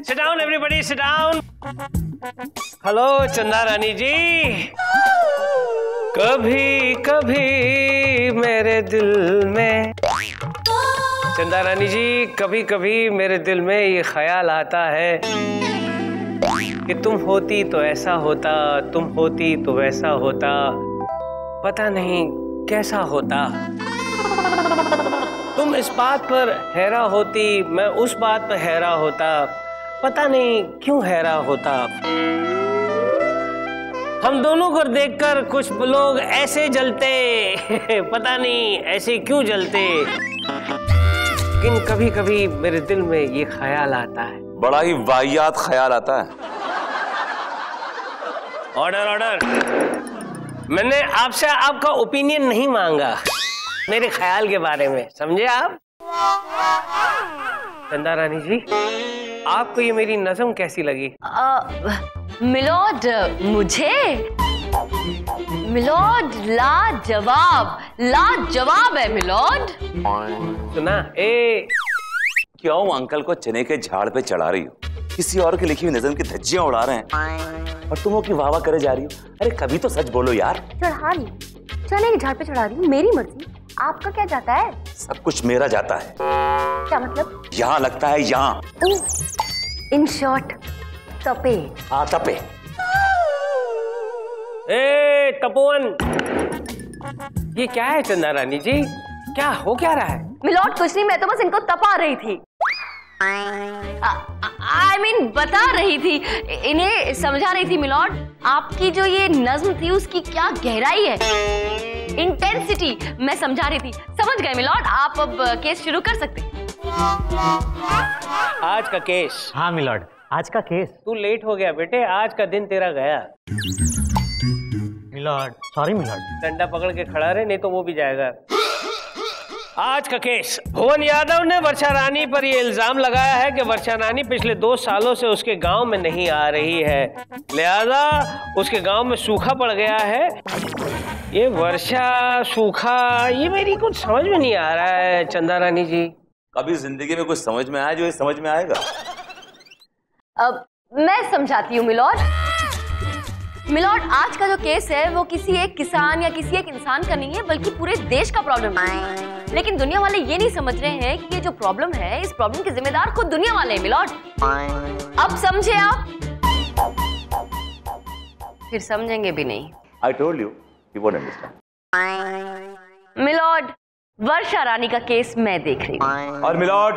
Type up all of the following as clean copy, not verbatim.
Sit down, everybody, sit down. Hello चंदा रानी जी। कभी कभी मेरे दिल में, चंदा रानी जी, कभी कभी मेरे दिल में ये ख्याल आता है कि तुम होती तो ऐसा होता, तुम होती तो वैसा होता, पता नहीं कैसा होता। तुम इस बात पर हैरा होती, मैं उस बात पर हैरा होता, पता नहीं क्यों हैरा होता। हम दोनों को देखकर कुछ लोग ऐसे जलते पता नहीं ऐसे क्यों जलते, लेकिन कभी कभी मेरे दिल में ये ख्याल आता है। बड़ा ही वाहियात ख्याल आता है। Order order. मैंने आपसे आपका ओपिनियन नहीं मांगा मेरे ख्याल के बारे में, समझे आप? चंदा रानी जी, आपको ये मेरी नज़म कैसी लगी? मिलॉर्ड, मुझे मिलॉर्ड लाजवाब, लाजवाब है मिलॉर्ड। सुना ए, क्यों अंकल को चने के झाड़ पे चढ़ा रही हो? किसी और की लिखी हुई नज़म की धज्जियां उड़ा रहे हैं और तुम की वाह वाह करे जा रही हो। अरे कभी तो सच बोलो यार। चढ़ा रही, चने के झाड़ पे चढ़ा रही हूँ, मेरी मर्जी। आपका क्या जाता है? सब कुछ मेरा जाता है। क्या मतलब? यहाँ लगता है यहाँ। इन शॉर्ट तपे। हाँ तपे। ए तपोवन, ये क्या है चंदा रानी जी? क्या हो क्या रहा है? मिलॉर्ड कुछ नहीं, मैं तो बस इनको तपा रही थी। I mean, बता रही थी, इन्हें समझा रही थी मिलॉर्ड। आपकी जो ये नज्म थी उसकी क्या गहराई है, इंटेंसिटी मैं समझा रही थी। समझ गए मिलॉर्ड? आप अब केस शुरू कर सकते। आज का केस? हाँ मिलॉर्ड, आज का केस। तू लेट हो गया बेटे, आज का दिन तेरा गया। Milord, sorry milord. डंडा पकड़ के खड़ा रहे, नहीं तो वो भी जाएगा। आज का केस, भुवन यादव ने वर्षा रानी पर यह इल्जाम लगाया है कि वर्षा रानी पिछले 2 सालों से उसके गांव में नहीं आ रही है, लिहाजा उसके गांव में सूखा पड़ गया है। ये वर्षा सूखा, ये मेरी कुछ समझ में नहीं आ रहा है चंदा रानी जी। कभी जिंदगी में कुछ समझ में आया जो ये समझ में आएगा? अब मैं समझाती हूँ मिलॉर्ड। मिलॉर्ड, आज का जो केस है वो किसी एक किसान या किसी एक इंसान का नहीं है, बल्कि पूरे देश का प्रॉब्लम है। लेकिन दुनिया वाले ये नहीं समझ रहे हैं कि ये जो प्रॉब्लम है, इस प्रॉब्लम के जिम्मेदार खुद दुनिया वाले हैं मिलॉर्ड। अब समझे आप? फिर समझेंगे भी नहीं। I told you, you won't understand. My lord, Varsha Rani का केस मैं देख रही हूँ। और मिलॉर्ड,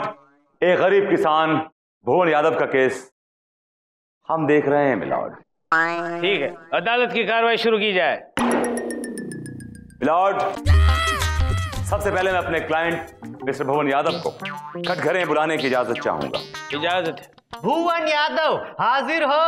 एक गरीब किसान भुवन यादव का केस हम देख रहे हैं मिलॉर्ड। ठीक है, अदालत की कार्रवाई शुरू की जाए। मिलॉर्ड, सबसे पहले मैं अपने क्लाइंट मिस्टर भुवन यादव को कटघरे बुलाने की इजाजत चाहूंगा। इजाजत है। भुवन यादव हाजिर हो।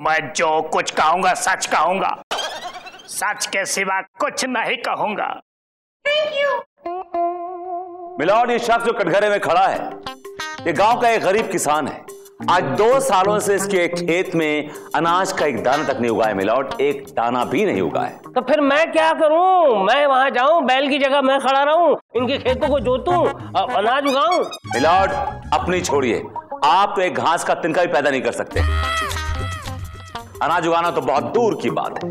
मैं जो कुछ कहूंगा सच कहूंगा, सच के सिवा कुछ नहीं कहूंगा। Thank you. मिलॉर्ड, ये शख्स जो कटघरे में खड़ा है, ये गांव का एक गरीब किसान है। आज 2 सालों से इसके खेत में अनाज का एक दाना तक नहीं उगा है मिलॉर्ड, एक दाना भी नहीं उगा है। तो फिर मैं क्या करूं? मैं वहां जाऊं, बैल की जगह मैं खड़ा रहूं, इनके खेतों को जोतूं, अनाज उगाऊं? मिलॉर्ड, अपनी छोड़िए, आप तो एक घास का तिनका भी पैदा नहीं कर सकते। अनाज उगाना तो बहुत दूर की बात है।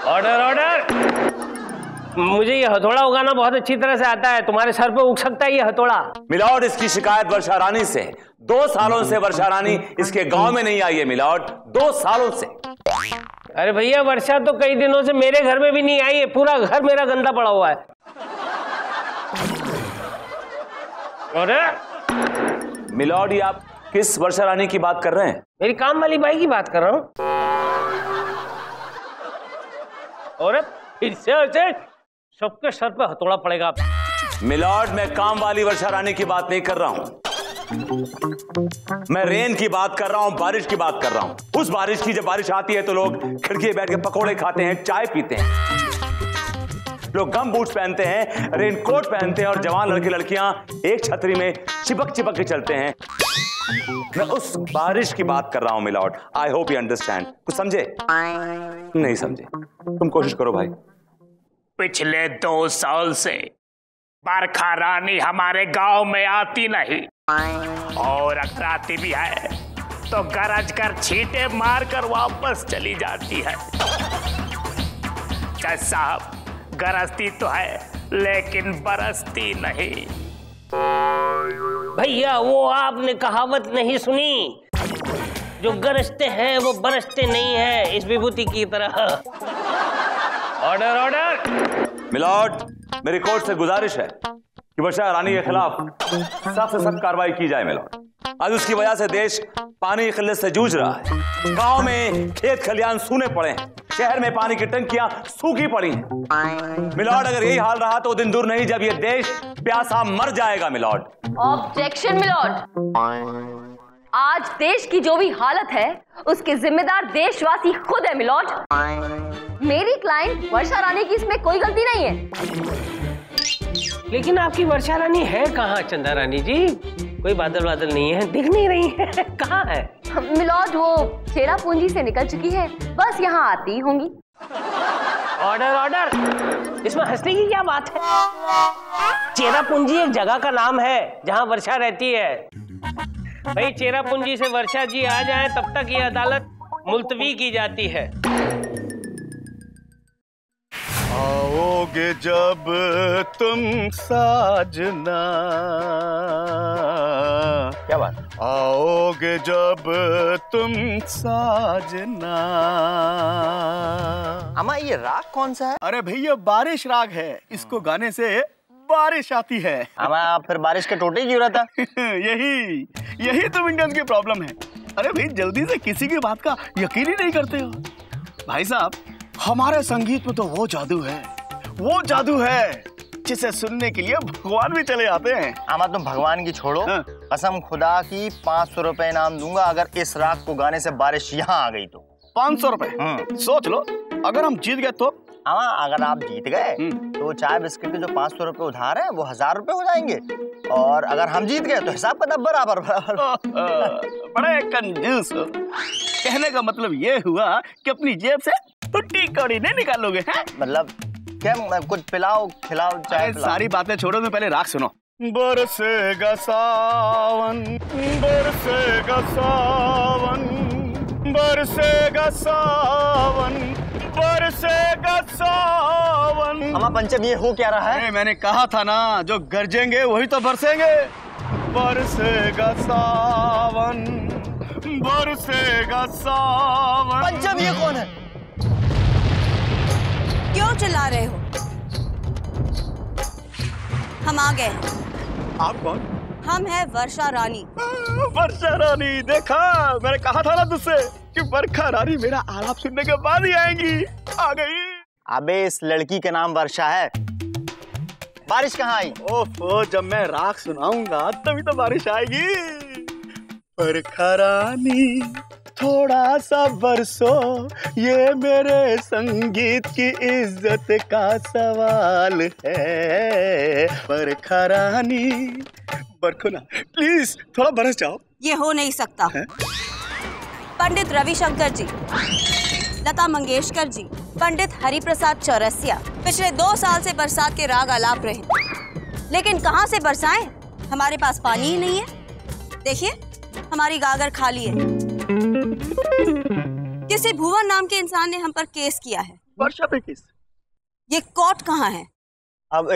Order order. मुझे ये हथौड़ा उगाना बहुत अच्छी तरह से आता है, तुम्हारे सर पे उग सकता है ये हथौड़ा। मिलॉर्ड, इसकी शिकायत वर्षा रानी से। 2 सालों से वर्षा रानी इसके गांव में नहीं आई है मिलॉर्ड, 2 सालों से। अरे भैया, वर्षा तो कई दिनों से मेरे घर में भी नहीं आई है, पूरा घर मेरा गंदा पड़ा हुआ है। ऑर्डर। मिलॉर्ड, ये आप किस वर्षा रानी की बात कर रहे हैं? मेरी काम वाली बाई की बात कर रहा हूं। और फिर से सबके सर पे हथौड़ा पड़ेगा। मिलॉर्ड, मैं काम वाली वर्षा रानी की बात नहीं कर रहा हूं, मैं रेन की बात कर रहा हूं, बारिश की बात कर रहा हूं। उस बारिश की, जब बारिश आती है तो लोग खिड़की बैठ के पकौड़े खाते हैं, चाय पीते हैं, लोग गम बूट्स पहनते हैं, रेनकोट पहनते हैं और जवान लड़के लड़कियां एक छतरी में चिपक चिपक के चलते हैं। मैं उस बारिश की बात कर रहा हूं milord. I hope you understand. कुछ समझे? नहीं समझे? तुम कोशिश करो भाई। पिछले 2 साल से बरखा रानी हमारे गांव में आती नहीं, और अगर आती भी है तो गरज कर छींटे मार कर वापस चली जाती है। जज साहब, गरजती तो है लेकिन बरसती नहीं। भैया वो आपने कहावत नहीं सुनी, जो गरजते हैं वो बरसते नहीं है, इस विभूति की तरह। Order order. मिलॉर्ड, मेरी कोर्ट से गुजारिश है कि वर्षा रानी के खिलाफ सख्त से सख्त कार्रवाई की जाए मिलॉर्ड। आज उसकी वजह से देश पानी की किल्लत से जूझ रहा है। गांव में खेत खलियान सूने पड़े हैं, शहर में पानी की टंकियां सूखी पड़ी हैं। मिलॉर्ड, अगर यही हाल रहा तो दिन दूर नहीं जब ये देश प्यासा मर जाएगा मिलॉर्ड। Objection milord. आज देश की जो भी हालत है उसके जिम्मेदार देशवासी खुद है मिलॉर्ड। मेरी क्लाइंट वर्षा रानी की इसमें कोई गलती नहीं है। लेकिन आपकी वर्षा रानी है कहाँ चंदा रानी जी? कोई बादल बादल नहीं है, दिख नहीं रही है। कहाँ है? मिलॉर्ड वो चेरा पूंजी से निकल चुकी है, बस यहाँ आती होंगी। Order order. इसमें हंसने की क्या बात है? चेरा पूंजी एक जगह का नाम है जहाँ वर्षा रहती है। भाई चेरा पूंजी से वर्षा जी आ जाएं तब तक ये अदालत मुलतवी की जाती है। आओगे जब तुम साजना, क्या बात? आओगे जब तुम साजना। अम्मा ये राग कौन सा है? अरे भैया बारिश राग है, इसको गाने से बारिश आती है। अम्मा फिर बारिश के टोटे क्यों रहता? यही तो इंडियंस की प्रॉब्लम है। अरे भाई जल्दी से किसी की बात का यकीन ही नहीं करते हो। भाई साहब, हमारे संगीत में तो वो जादू है जिसे सुनने के लिए भगवान भी चले आते हैं। अम्मा तुम भगवान की छोड़ो, हाँ। कसम खुदा की 500 रुपए इनाम दूंगा अगर इस राग को गाने से बारिश यहाँ आ गई तो। 500 रुपए? सोच लो, अगर हम जीत गए तो? अम्मा अगर आप जीत गए तो चाय बिस्किट के जो 500 रुपए उधार है वो 1000 रुपए हो जाएंगे, और अगर हम जीत गए तो हिसाब किताब बराबर। बड़े कंजूस हो। कहने का मतलब ये हुआ कि अपनी जेब से टुट्टी कौड़ी नहीं निकालोगे हैं? मतलब क्या, कुछ पिलाओ खिलाओ चाय पिलाओ। सारी बातें छोड़ो, तो पहले राग सुनो। बरसेगा सावन, बरसेगा सावन, बरसेगा सावन, बरसेगा सावन। अम्मा पंचम ये हो क्या रहा है? मैंने कहा था ना, जो गरजेंगे वही तो बरसेंगे। बरसेगा सावन, बरसेगा सावन। पंचम ये कौन है? क्यों चिल्ला रहे हो? हम आ गए। आप कौन? हम हैं वर्षा रानी। वर्षा रानी, देखा मैंने कहा था ना तुझसे कि वर्षा रानी मेरा आलाप सुनने के बाद ही आएंगी। आ गई। अबे इस लड़की के नाम वर्षा है, बारिश कहाँ आई? ओफो, जब मैं राग सुनाऊंगा तभी तो बारिश आएगी। वर्षा रानी थोड़ा सा बरसो, ये मेरे संगीत की इज्जत का सवाल है। वर्षा रानी बरखो ना, प्लीज थोड़ा बरस जाओ। ये हो नहीं सकता। पंडित रविशंकर जी, लता मंगेशकर जी, पंडित हरिप्रसाद चौरसिया पिछले 2 साल से बरसात के राग आलाप रहे, लेकिन कहाँ से बरसाएं? हमारे पास पानी ही नहीं है। देखिए हमारी गागर खाली है। किसी भुवन नाम के इंसान ने हम पर केस किया है। वर्षा पे केस? ये कोर्ट कहाँ है? अब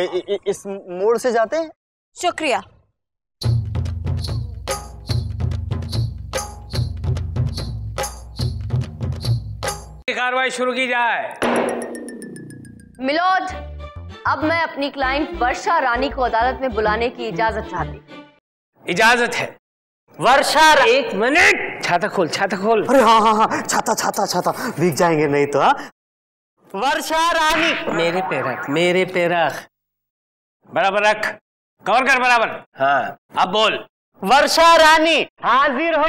इस मोड़ से जाते हैं। शुक्रिया। कार्रवाई शुरू की जाए। मिलॉर्ड, अब मैं अपनी क्लाइंट वर्षा रानी को अदालत में बुलाने की इजाजत चाहती। इजाजत है। वर्षा, एक मिनट। छाता खोल, छाता खोल। अरे हाँ, छाता भीग जाएंगे नहीं तो। वर्षा रानी, मेरे पे रख। बराबर रख, कवर कर बराबर। हाँ अब बोल। वर्षा रानी हाजिर हो।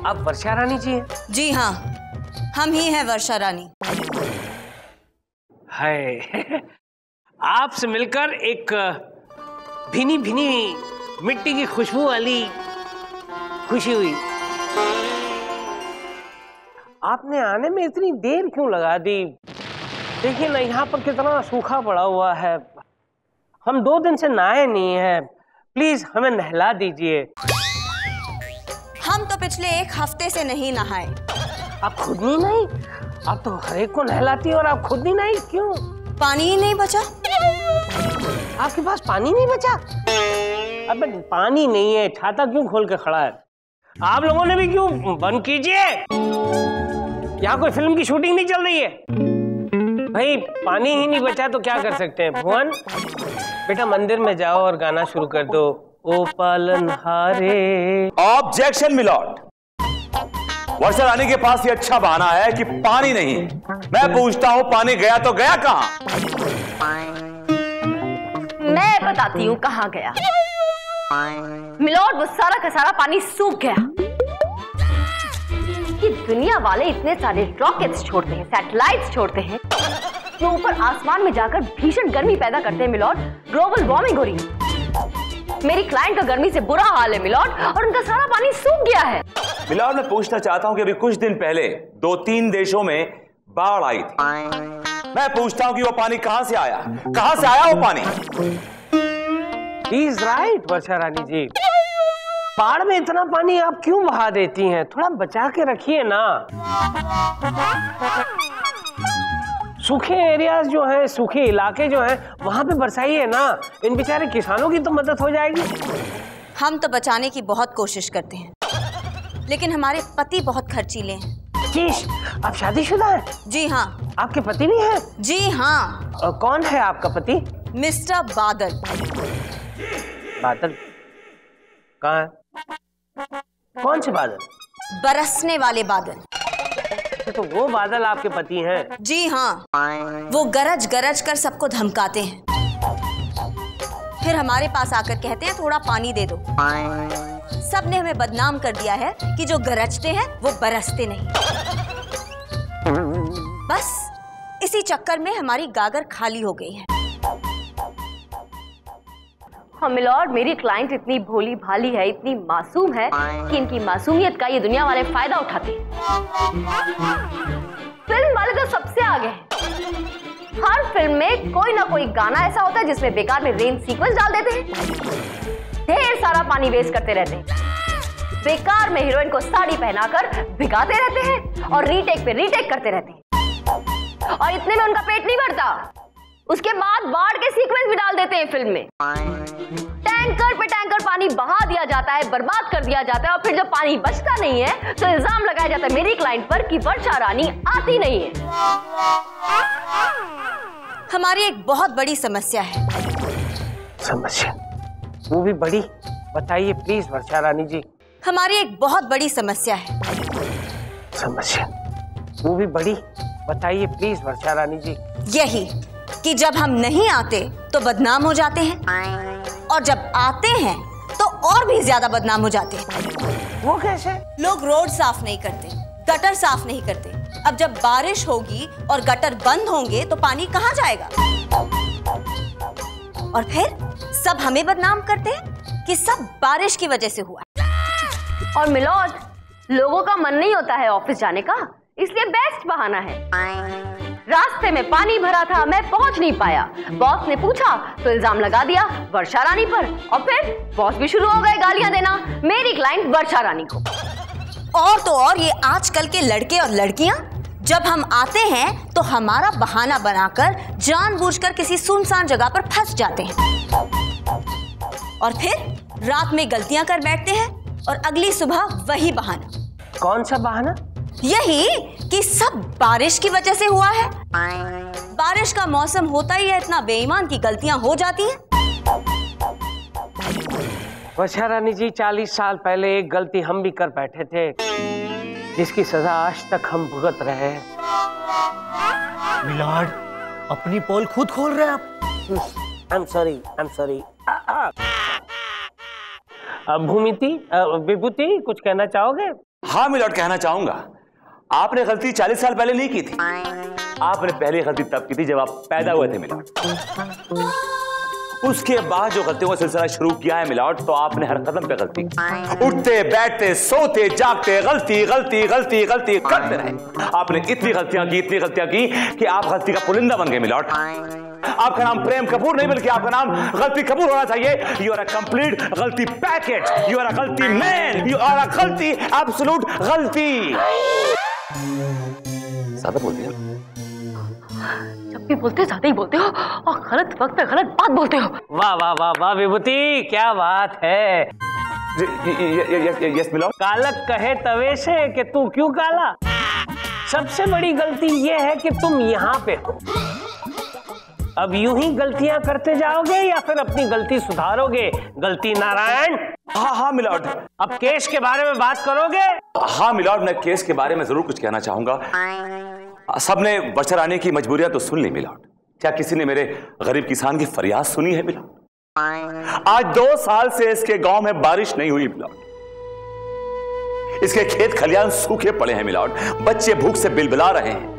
आप वर्षा रानी जी हैं? जी हाँ, हम ही हैं वर्षा रानी। हाय, आपसे मिलकर एक भीनी भीनी मिट्टी की खुशबू वाली खुशी हुई। आपने आने में इतनी देर क्यों लगा दी? देखिए ना, यहाँ पर कितना सूखा पड़ा हुआ है। हम 2 दिन से नहाए नहीं हैं। प्लीज हमें नहला दीजिए। हम तो पिछले 1 हफ्ते से नहीं नहाए। आप खुद नहीं नहाई? आप तो हर एक को नहलाती और आप खुद नहीं नहाई, क्यों? पानी ही नहीं बचा। आपके पास पानी नहीं बचा? अबे पानी नहीं है, छाता क्यों खोल के खड़ा है? आप लोगों ने भी क्यों? बंद कीजिए, यहाँ कोई फिल्म की शूटिंग नहीं चल रही है। भाई पानी ही नहीं बचा तो क्या कर सकते हैं? भुवन बेटा मंदिर में जाओ और गाना शुरू कर दो, ओ पालनहारे। ऑब्जेक्शन मिलॉर्ड, वर्षा रानी के पास ये अच्छा बहाना है कि पानी नहीं। मैं पूछता हूं पानी गया तो गया कहां? मैं बताती हूँ कहाँ गया। मिलॉर्ड, वो सारा का सारा पानी सूख गया। कि दुनिया वाले इतने सारे रॉकेट्स छोड़ते हैं, सैटेलाइट्स छोड़ते हैं, तो ऊपर आसमान में जाकर भीषण गर्मी पैदा करते हैं मिलॉर्ड। ग्लोबल वार्मिंग हो रही है। मेरी क्लाइंट का गर्मी से बुरा हाल है मिलॉर्ड, और उनका सारा पानी सूख गया है। मिलॉर्ड, मैं पूछना चाहता हूं कि अभी कुछ दिन पहले 2-3 देशों में बाढ़ आई थी। मैं पूछता हूं कि वो पानी कहां से आया? कहां से आया वो पानी? He is right, वर्षा रानी जी। बाढ़ में इतना पानी आप क्यों बहा देती हैं? थोड़ा बचा के रखिए ना। सूखे एरियाज जो हैं, सूखे इलाके जो हैं, वहां पे बरसाइए ना। इन बेचारे किसानों की तो मदद हो जाएगी। हम तो बचाने की बहुत कोशिश करते हैं, लेकिन हमारे पति बहुत खर्चीले हैं। शीश, आप शादीशुदा हैं? जी हाँ। आपके पति नहीं है? जी हाँ। कौन है आपका पति? मिस्टर बादल। बादल कहाँ है? कौन से बादल? बरसने वाले बादल। तो वो बादल आपके पति हैं? जी हाँ। वो गरज गरज कर सबको धमकाते हैं, फिर हमारे पास आकर कहते हैं थोड़ा पानी दे दो। सबने हमें बदनाम कर दिया है कि जो गरजते हैं वो बरसते नहीं। बस इसी चक्कर में हमारी गागर खाली हो गई है। हाँ मिलॉर्ड, मेरी क्लाइंट इतनी भोली भाली है, इतनी मासूम है कि इनकी मासूमियत का ये दुनिया वाले फायदा उठाते हैं। फिल्म वाले तो सबसे आगे हैं। हर फिल्म में कोई ना कोई गाना ऐसा होता है जिसमें बेकार में रेन सीक्वेंस डाल देते हैं, ढेर सारा पानी वेस्ट करते रहते हैं, बेकार में हीरोइन को साड़ी पहनाकर भिगाते रहते हैं और रीटेक पे रीटेक करते रहते हैं। और इतने में उनका पेट नहीं भरता, उसके बाद बाढ़ के सीक्वेंस भी डाल देते हैं फिल्म में। टैंकर पे टैंकर पानी बहा दिया जाता है, बर्बाद कर दिया जाता है, और फिर जब पानी बचता नहीं है तो इल्जाम लगाया जाता है मेरी क्लाइंट पर कि वर्षा रानी आती नहीं है। हमारी एक बहुत बड़ी समस्या है। समस्या? वो भी बड़ी? बताइए प्लीज वर्षा रानी जी। हमारी एक बहुत बड़ी समस्या है। समस्या? वो भी बड़ी? बताइए प्लीज वर्षा रानी जी। यही कि जब हम नहीं आते तो बदनाम हो जाते हैं, और जब आते हैं तो और भी ज्यादा बदनाम हो जाते हैं। वो कैसे? लोग रोड साफ नहीं करते, गटर साफ नहीं करते। अब जब बारिश होगी और गटर बंद होंगे तो पानी कहाँ जाएगा? और फिर सब हमें बदनाम करते हैं कि सब बारिश की वजह से हुआ। और मिलॉर्ड, लोगों का मन नहीं होता है ऑफिस जाने का, इसलिए बेस्ट बहाना है। रास्ते में पानी भरा था, मैं पहुंच नहीं पाया। बॉस ने पूछा तो इल्जाम लगा दिया वर्षा रानी पर, और फिर बॉस भी शुरू हो गए गालियां देना मेरी क्लाइंट वर्षा रानी को। और तो और ये आजकल के लड़के और लड़कियां जब हम आते हैं तो हमारा बहाना बनाकर जानबूझकर किसी सुनसान जगह पर फंस जाते हैं, और फिर रात में गलतियां कर बैठते हैं और अगली सुबह वही बहाना। कौन सा बहाना? यही कि सब बारिश की वजह से हुआ है। बारिश का मौसम होता ही है, इतना बेईमान की गलतियां हो जाती हैं। वर्षा रानी जी, 40 साल पहले एक गलती हम भी कर बैठे थे, जिसकी सजा आज तक हम भुगत रहे हैं। मिलॉर्ड, अपनी पोल खुद खोल रहे हैं आप। I'm sorry. भूमिति, विभूति, कुछ कहना चाहोगे? हाँ मिलॉर्ड, कहना चाहूंगा आपने गलती 40 साल पहले नहीं की थी। आपने पहली गलती तब की थी जब आप पैदा हुए थे मिलॉर्ड। उसके बाद जो गलतियों का सिलसिला शुरू किया है मिलॉर्ड, तो आपने हर कदम पे गलती की। उठते बैठते सोते जागते गलती गलती गलती गलती करते रहे। आपने इतनी गलतियां की कि आप गलती का पुलिंदा बन गए मिलॉर्ड। आपका नाम प्रेम कपूर नहीं बल्कि आपका नाम गलती कपूर होना चाहिए। यू आर अ कंप्लीट गलती पैकेट, यू आर अ गलती मैन, यू आर अ गलती एब्सोल्यूट गलती। ज्यादा बोल दिया। जब भी बोलते ज्यादा ही बोलते हो और गलत वक्त पे गलत बात बोलते हो। वाह वाह वाह वाह विभूति, क्या बात है। Yes milord. कालक कहे तवे से कि तू क्यों काला। सबसे बड़ी गलती यह है कि तुम यहाँ पे हो। अब यूं ही गलतियां करते जाओगे या फिर अपनी गलती सुधारोगे? गलती नारायण। हाँ मिलॉर्ड। अब केस के बारे में बात करोगे? हाँ मिलॉर्ड, मैं केस के बारे में जरूर कुछ कहना चाहूंगा। सबने वर्षा रानी की मजबूरियां तो सुन ली मिलॉर्ड, क्या किसी ने मेरे गरीब किसान की फरियाद सुनी है मिलॉर्ड? आज 2 साल से इसके गांव में बारिश नहीं हुई मिलॉर्ड। इसके खेत खलियान सूखे पड़े हैं मिलॉर्ड। बच्चे भूख से बिलबिला रहे हैं।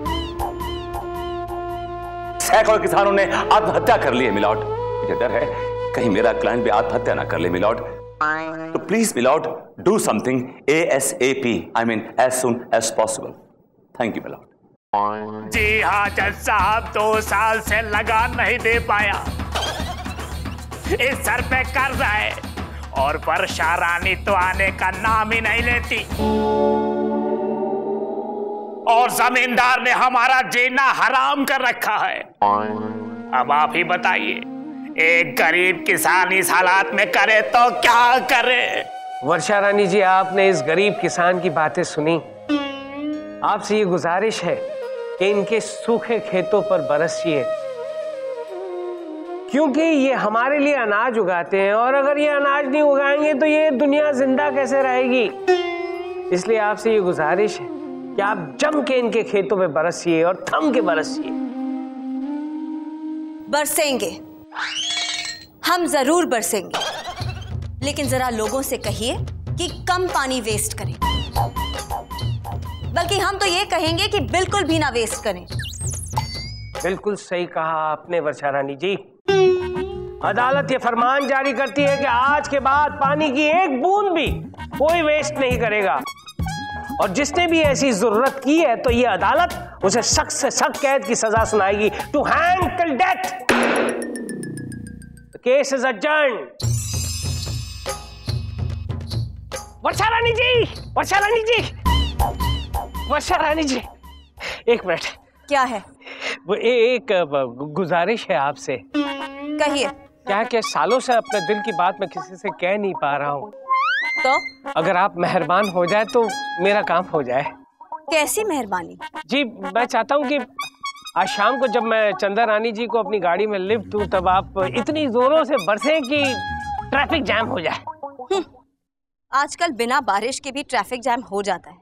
सैकड़ों किसानों ने आत्महत्या कर ली है मिलॉर्ड। मुझे डर है कहीं मेरा क्लाइंट भी आत्महत्या ना कर ले मिलॉर्ड। तो please my lord, do something ASAP, I mean as soon as possible. Thank you my lord. जी हाँ जज साहब, 2 साल से लगान नहीं दे पाया। इस सर पे कर्जा है और वर्षा रानी तो आने का नाम ही नहीं लेती। और जमींदार ने हमारा जीना हराम कर रखा है। अब आप ही बताइए, एक गरीब किसान इस हालात में करे तो क्या करे? वर्षा रानी जी, आपने इस गरीब किसान की बातें सुनी। आपसे ये गुजारिश है कि इनके सूखे खेतों पर बरसिए, क्योंकि ये हमारे लिए अनाज उगाते हैं और अगर ये अनाज नहीं उगाएंगे तो ये दुनिया जिंदा कैसे रहेगी। इसलिए आपसे ये गुजारिश है कि आप जम के इनके खेतों में बरसिए और थम के बरसिए। बरसेंगे, हम जरूर बरसेंगे, लेकिन जरा लोगों से कहिए कि कम पानी वेस्ट करें। बल्कि हम तो ये कहेंगे कि बिल्कुल भी ना वेस्ट करें। बिल्कुल सही कहा आपने वर्षा रानी जी। अदालत ये फरमान जारी करती है कि आज के बाद पानी की एक बूंद भी कोई वेस्ट नहीं करेगा और जिसने भी ऐसी जरूरत की है तो ये अदालत उसे सख्त से सख्त कैद की सजा सुनाएगी, to hang till death. Case is adjourned. Varsha Rani ji, Varsha Rani ji, Varsha Rani ji, एक मिनट। क्या है? वो एक गुजारिश है आपसे। कहिए। क्या कि सालों से अपने दिल की बात मैं किसी से कह नहीं पा रहा हूँ, तो अगर आप मेहरबान हो जाए तो मेरा काम हो जाए। कैसी मेहरबानी? जी, मैं चाहता हूँ कि आज शाम को जब मैं चंदा रानी जी को अपनी गाड़ी में लिफ्ट दूं तब आप इतनी जोरों से बरसें कि ट्रैफिक जैम हो जाए। आजकल बिना बारिश के भी ट्रैफिक जैम हो जाता है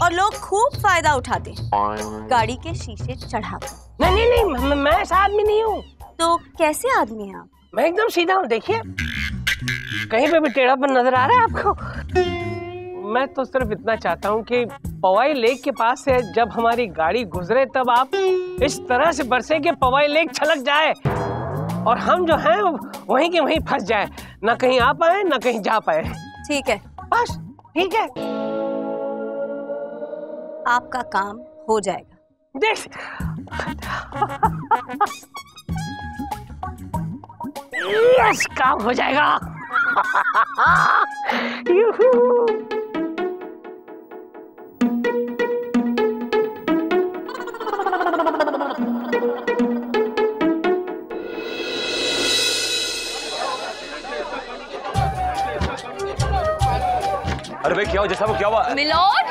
और लोग खूब फायदा उठाते हैं गाड़ी के शीशे चढ़ाकर। नहीं नहीं नहीं, मैं ऐसा आदमी नहीं हूँ। तो कैसे आदमी हैं आप? मैं एकदम सीधा हूँ। देखिए, कहीं पे भी टेढ़ापन नजर आ रहा है आपको? मैं तो सिर्फ इतना चाहता हूँ कि पवाई लेक के पास से जब हमारी गाड़ी गुजरे तब आप इस तरह से बरसे कि पवाई लेक छलक जाए और हम जो हैं वहीं के वहीं फंस जाए, ना कहीं आ पाए ना कहीं जा पाए। ठीक है, बस ठीक है, आपका काम हो जाएगा। देख यस, काम हो जाएगा। अरे भाई क्या हुआ जज साहब को? क्या हुआ? मिलॉर्ड,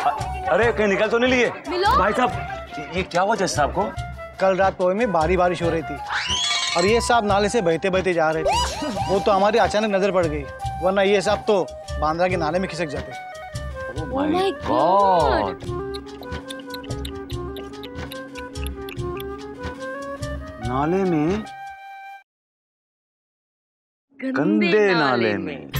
अरे कहीं निकल तो नहीं लिए? मिलॉर्ड। भाई साहब ये क्या हुआ जज साहब को? कल रात पोए में भारी बारिश हो रही थी और ये साहब नाले से बहते बहते जा रहे थे। वो तो हमारी अचानक नजर पड़ गई, वरना ये साहब तो बांद्रा के नाले में खिसक जाते। Oh my God. नाले में, गंदे नाले में।